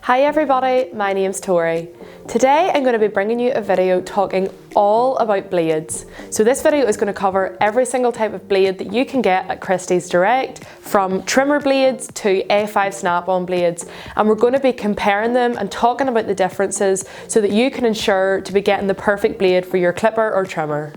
Hi everybody, my name's Tori. Today I'm going to be bringing you a video talking all about blades. So this video is going to cover every single type of blade that you can get at Christies Direct, from trimmer blades to A5 snap-on blades, and we're going to be comparing them and talking about the differences so that you can ensure to be getting the perfect blade for your clipper or trimmer.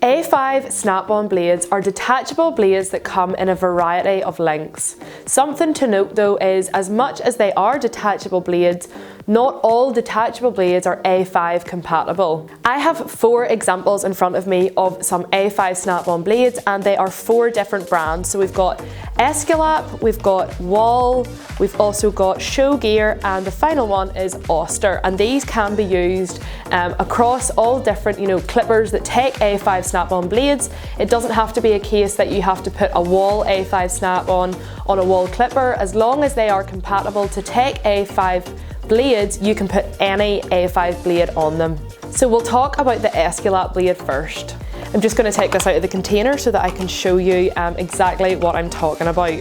A5 snap-on blades are detachable blades that come in a variety of lengths. Something to note though is, as much as they are detachable blades, not all detachable blades are A5 compatible. I have 4 examples in front of me of some A5 snap-on blades, and they are 4 different brands. So we've got Escalap, we've got Wahl, we've also got Show Gear, and the final one is Oster. And these can be used across all different, clippers that take A5 snap-on blades. It doesn't have to be a case that you have to put a Wahl A5 snap-on a Wahl clipper. As long as they are compatible to take A5 blades, you can put any A5 blade on them. So we'll talk about the Escalap blade first. I'm just going to take this out of the container so that I can show you exactly what I'm talking about.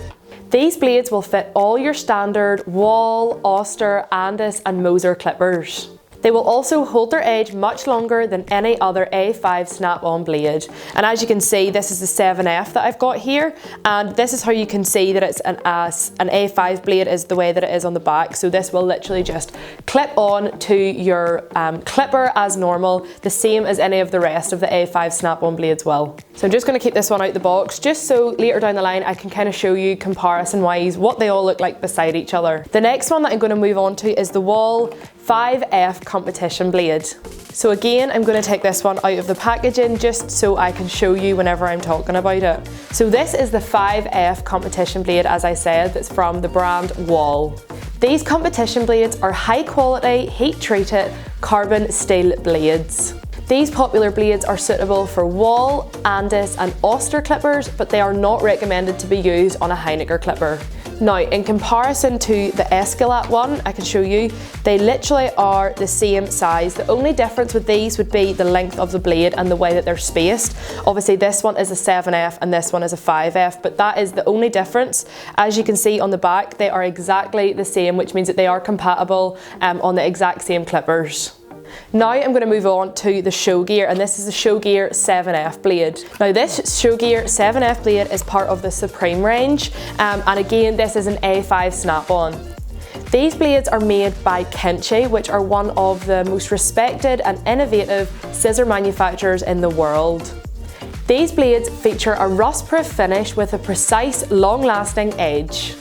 These blades will fit all your standard Wahl, Oster, Andis and Moser clippers. They will also hold their edge much longer than any other A5 snap-on blade. And as you can see, this is the 7F that I've got here, and this is how you can see that it's an A5 blade is the way that it is on the back. So this will literally just clip on to your clipper as normal, the same as any of the rest of the A5 snap-on blades will. So I'm just going to keep this one out the box, just so later down the line I can kind of show you comparison-wise what they all look like beside each other. The next one that I'm going to move on to is the Wahl 5F competition blade. So again, I'm going to take this one out of the packaging just so I can show you whenever I'm talking about it. So this is the 5F competition blade, as I said, that's from the brand Wahl. These competition blades are high quality, heat treated carbon steel blades. These popular blades are suitable for Wahl, Andis and Oster clippers, but they are not recommended to be used on a Heiniger clipper. Now, in comparison to the Escalap one, I can show you, they literally are the same size. The only difference with these would be the length of the blade and the way that they're spaced. Obviously this one is a 7F and this one is a 5F, but that is the only difference. As you can see on the back, they are exactly the same, which means that they are compatible on the exact same clippers. Now I'm going to move on to the Show Gear, and this is the Show Gear 7F blade. Now this Show Gear 7F blade is part of the Supreme range, and again this is an A5 snap-on. These blades are made by Kenchi, which are one of the most respected and innovative scissor manufacturers in the world. These blades feature a rust-proof finish with a precise, long-lasting edge.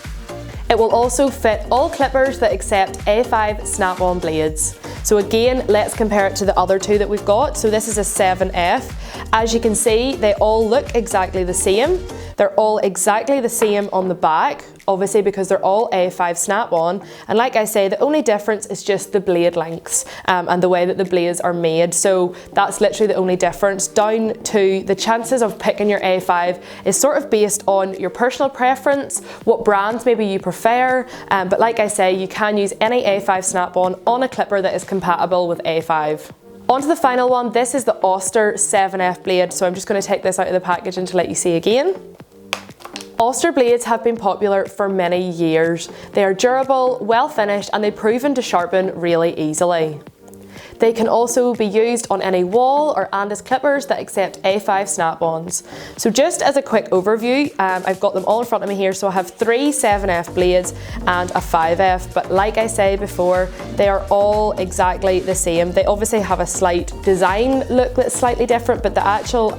It will also fit all clippers that accept A5 snap-on blades. So again, let's compare it to the other 2 that we've got. So this is a 7F. As you can see, they all look exactly the same. They're all exactly the same on the back, obviously because they're all A5 snap-on. And like I say, the only difference is just the blade lengths and the way that the blades are made. So that's literally the only difference. Down to the chances of picking your A5 is sort of based on your personal preference, what brands maybe you prefer. But like I say, you can use any A5 snap-on a clipper that is compatible with A5. On to the final one. This is the Oster 7F blade. So I'm just going to take this out of the packaging to let you see again. Oster blades have been popular for many years. They are durable, well finished, and they've proven to sharpen really easily. They can also be used on any Wahl or Andis clippers that accept A5 snap-ons. So just as a quick overview, I've got them all in front of me here. So I have 3 7F blades and a 5F, but like I said before, they are all exactly the same. They obviously have a slight design look that's slightly different, but the actual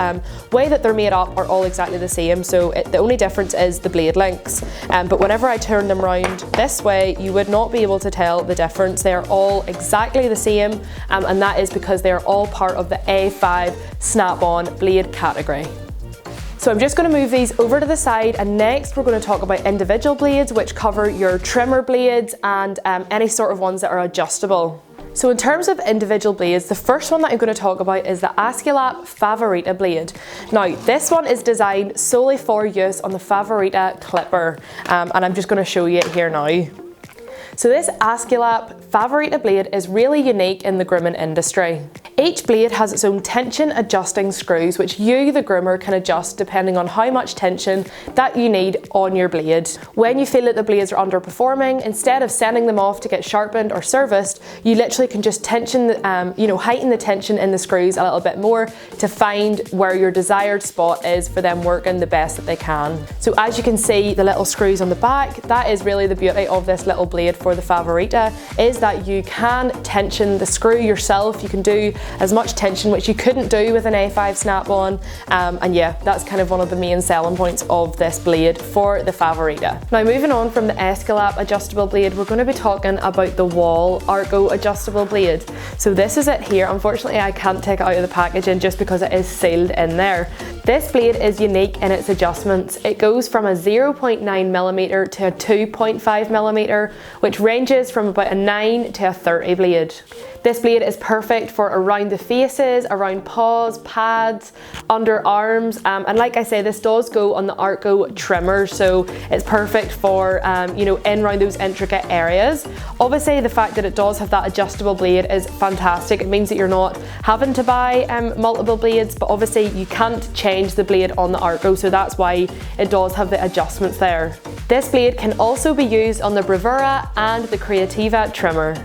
way that they're made up are all exactly the same. So the only difference is the blade lengths. But whenever I turn them round this way, you would not be able to tell the difference. They are all exactly the same. And that is because they are all part of the A5 snap-on blade category. So I'm just going to move these over to the side, and next we're going to talk about individual blades, which cover your trimmer blades and any sort of ones that are adjustable. So in terms of individual blades, the first one that I'm going to talk about is the Escalap Favorita blade. Now this one is designed solely for use on the Favorita clipper, and I'm just going to show you it here now. So this Escalap Favorita blade is really unique in the grooming industry. Each blade has its own tension adjusting screws, which you, the groomer, can adjust depending on how much tension that you need on your blade. When you feel that the blades are underperforming, instead of sending them off to get sharpened or serviced, you literally can just heighten the tension in the screws a little bit more to find where your desired spot is for them working the best that they can. So as you can see, the little screws on the back, that is really the beauty of this little blade for the Favorita, is that you can tension the screw yourself. You can do as much tension, which you couldn't do with an A5 snap-on, and yeah, that's kind of one of the main selling points of this blade for the Favorita. Now moving on from the Escalap adjustable blade, we're going to be talking about the Wahl Arco adjustable blade. So this is it here. Unfortunately, I can't take it out of the packaging just because it is sealed in there. This blade is unique in its adjustments. It goes from a 0.9mm to a 2.5mm, which ranges from about a 9 to a 30 blade. This blade is perfect for around the faces, around paws, pads, under arms, and like I say, this does go on the Arco trimmer, so it's perfect for in around those intricate areas. Obviously, the fact that it does have that adjustable blade is fantastic. It means that you're not having to buy multiple blades, but obviously you can't change the blade on the Arco, so that's why it does have the adjustments there. This blade can also be used on the Bravura and the Creativa trimmer.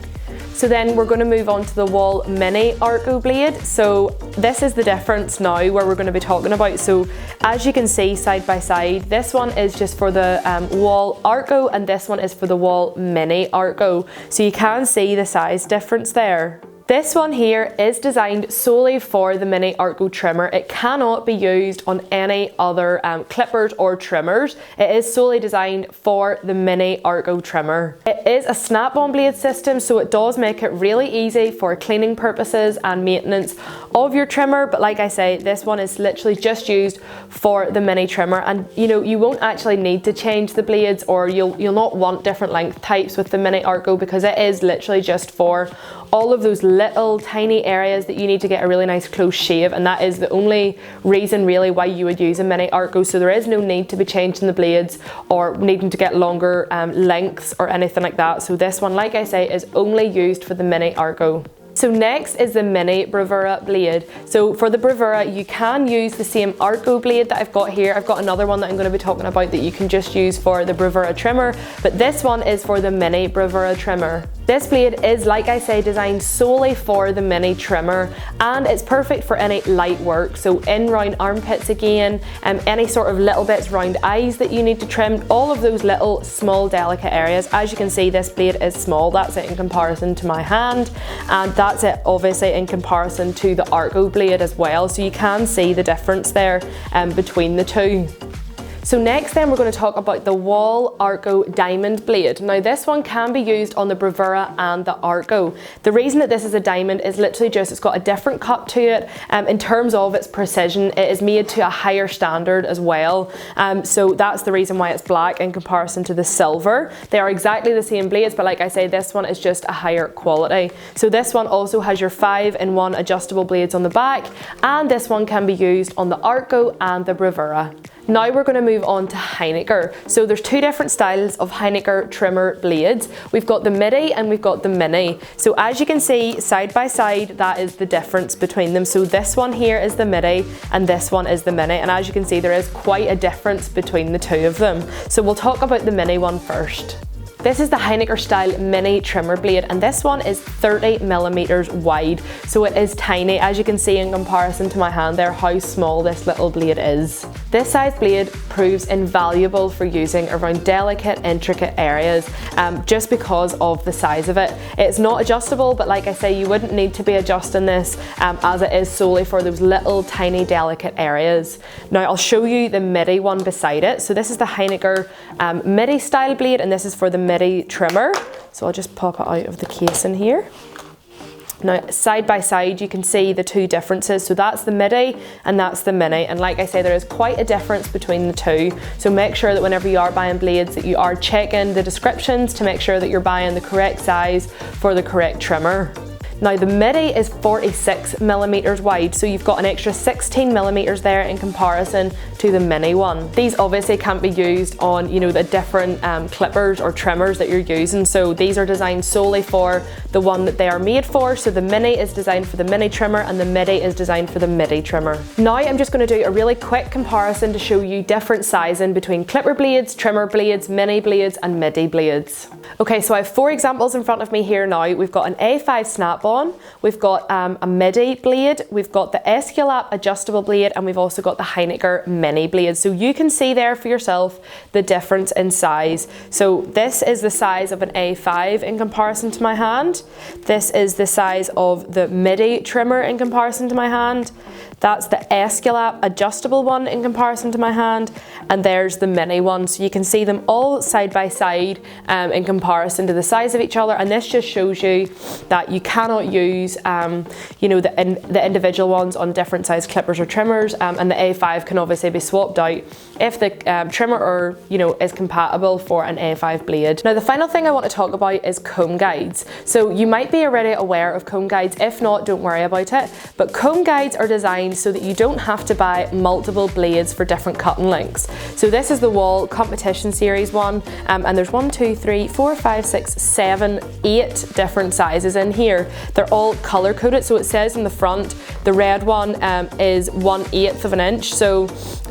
So then we're going to move on to the Wahl Mini Arco blade. So this is the difference now where we're going to be talking about. So as you can see side by side, this one is just for the Wahl Arco and this one is for the Wahl Mini Arco. So you can see the size difference there. This one here is designed solely for the Mini Arco trimmer. It cannot be used on any other clippers or trimmers. It is solely designed for the Mini Arco trimmer. It is a snap-on blade system, so it does make it really easy for cleaning purposes and maintenance of your trimmer. But like I say, this one is literally just used for the mini trimmer, and you won't actually need to change the blades, or you'll not want different length types with the Mini Arco, because it is literally just for all of those little tiny areas that you need to get a really nice close shave, and that is the only reason really why you would use a Mini Arco. So there is no need to be changing the blades or needing to get longer lengths or anything like that. So this one, like I say, is only used for the Mini Arco. So next is the Mini Bravura blade. So for the Bravura, you can use the same Arco blade that I've got here. I've got another one that I'm going to be talking about that you can just use for the Bravura trimmer, but this one is for the Mini Bravura trimmer. This blade is, like I say, designed solely for the mini trimmer, and it's perfect for any light work. So in round armpits again, any sort of little bits round eyes that you need to trim, all of those little small delicate areas. As you can see, this blade is small. That's it in comparison to my hand, and that's it obviously in comparison to the Arco blade as well. So you can see the difference there between the two. So next then we're going to talk about the Wahl Arco diamond blade. Now this one can be used on the Bravura and the Arco. The reason that this is a diamond is literally just it's got a different cut to it. In terms of its precision, it is made to a higher standard as well. So that's the reason why it's black in comparison to the silver. They are exactly the same blades, but like I say, this one is just a higher quality. So this one also has your 5-in-1 adjustable blades on the back, and this one can be used on the Arco and the Bravura. Now we're going to move on to Heiniger. So there's two different styles of Heiniger trimmer blades. We've got the midi and we've got the mini. So as you can see side by side, that is the difference between them. So this one here is the midi and this one is the mini. And as you can see, there is quite a difference between the two of them. So we'll talk about the mini one first. This is the Heiniger style mini trimmer blade, and this one is 30mm wide, so it is tiny. As you can see in comparison to my hand there, how small this little blade is. This size blade proves invaluable for using around delicate, intricate areas, just because of the size of it. It's not adjustable, but like I say, you wouldn't need to be adjusting this as it is solely for those little tiny delicate areas. Now I'll show you the midi one beside it. So this is the Heiniger midi style blade, and this is for the midi trimmer. So I'll just pop it out of the case in here. Now side by side you can see the two differences. So that's the midi and that's the mini, and like I say, there is quite a difference between the two. So make sure that whenever you are buying blades that you are checking the descriptions to make sure that you're buying the correct size for the correct trimmer. Now the midi is 46mm wide, so you've got an extra 16mm there in comparison to the mini one. These obviously can't be used on, you know, the different clippers or trimmers that you're using, so these are designed solely for the one that they are made for. So the mini is designed for the mini trimmer and the midi is designed for the midi trimmer. Now I'm just going to do a really quick comparison to show you different sizing between clipper blades, trimmer blades, mini blades and midi blades. Okay, so I have 4 examples in front of me here now. We've got an A5 snap-on, we've got a midi blade, we've got the Esculap adjustable blade, and we've also got the Heiniger mini blade. So you can see there for yourself the difference in size. So this is the size of an A5 in comparison to my hand. This is the size of the midi trimmer in comparison to my hand. That's the Esculap adjustable one in comparison to my hand, and there's the mini one. So you can see them all side by side in comparison to the size of each other, and this just shows you that you cannot use you know, the individual ones on different size clippers or trimmers, and the A5 can obviously be swapped out if the trimmer or, you know, is compatible for an A5 blade. Now the final thing I want to talk about is comb guides. So you might be already aware of comb guides, if not, don't worry about it, but comb guides are designed so that you don't have to buy multiple blades for different cutting lengths. So this is the Wahl competition series one, and there's 1, 2, 3, 4, 5, 6, 7, 8 different sizes in here. They're all color coded, so it says in the front the red one is 1/8 of an inch, so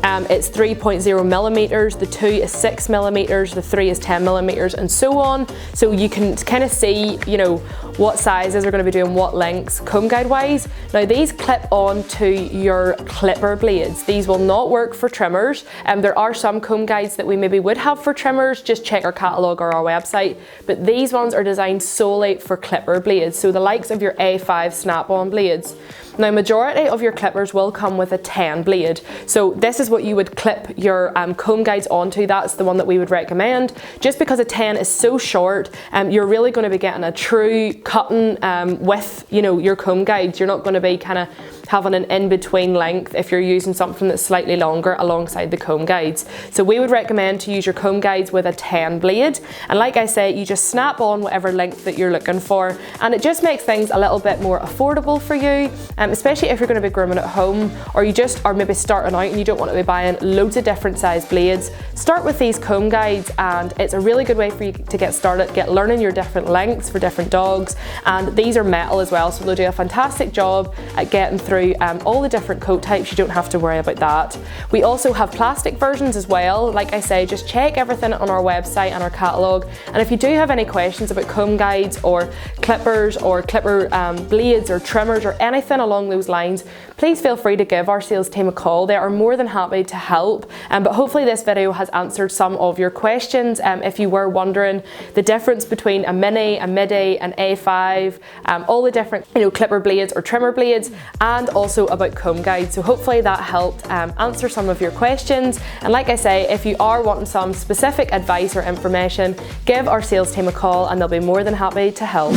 it's 3.0mm, the 2 is 6mm, the 3 is 10mm, and so on. So you can kind of see, you know, what sizes are going to be doing what lengths comb guide wise. Now these clip on to your clipper blades. These will not work for trimmers. There are some comb guides that we maybe would have for trimmers, just check our catalogue or our website, but these ones are designed solely for clipper blades, so the likes of your A5 snap-on blades. Now majority of your clippers will come with a 10 blade, so this is what you would clip your comb guides onto. That's the one that we would recommend, just because a 10 is so short, you're really going to be getting a true cutting with, you know, your comb guides. You're not going to be kind of having an in-between length if you're using something that's slightly longer alongside the comb guides. So we would recommend to use your comb guides with a 10 blade, and like I say, you just snap on whatever length that you're looking for, and it just makes things a little bit more affordable for you, especially if you're going to be grooming at home, or you just are maybe starting out and you don't want to be buying loads of different size blades. Start with these comb guides, and it's a really good way for you to get started, get learning your different lengths for different dogs, and these are metal as well, so they'll do a fantastic job at getting through all the different coat types. You don't have to worry about that. We also have plastic versions as well. Like I say, just check everything on our website and our catalogue, and if you do have any questions about comb guides or clippers or clipper blades or trimmers or anything along those lines, please feel free to give our sales team a call. They are more than happy to help, but hopefully this video has answered some of your questions. If you were wondering the difference between a mini, a midi, an A5, all the different, you know, clipper blades or trimmer blades, and also about comb guides. So hopefully that helped answer some of your questions. And like I say, if you are wanting some specific advice or information, give our sales team a call and they'll be more than happy to help.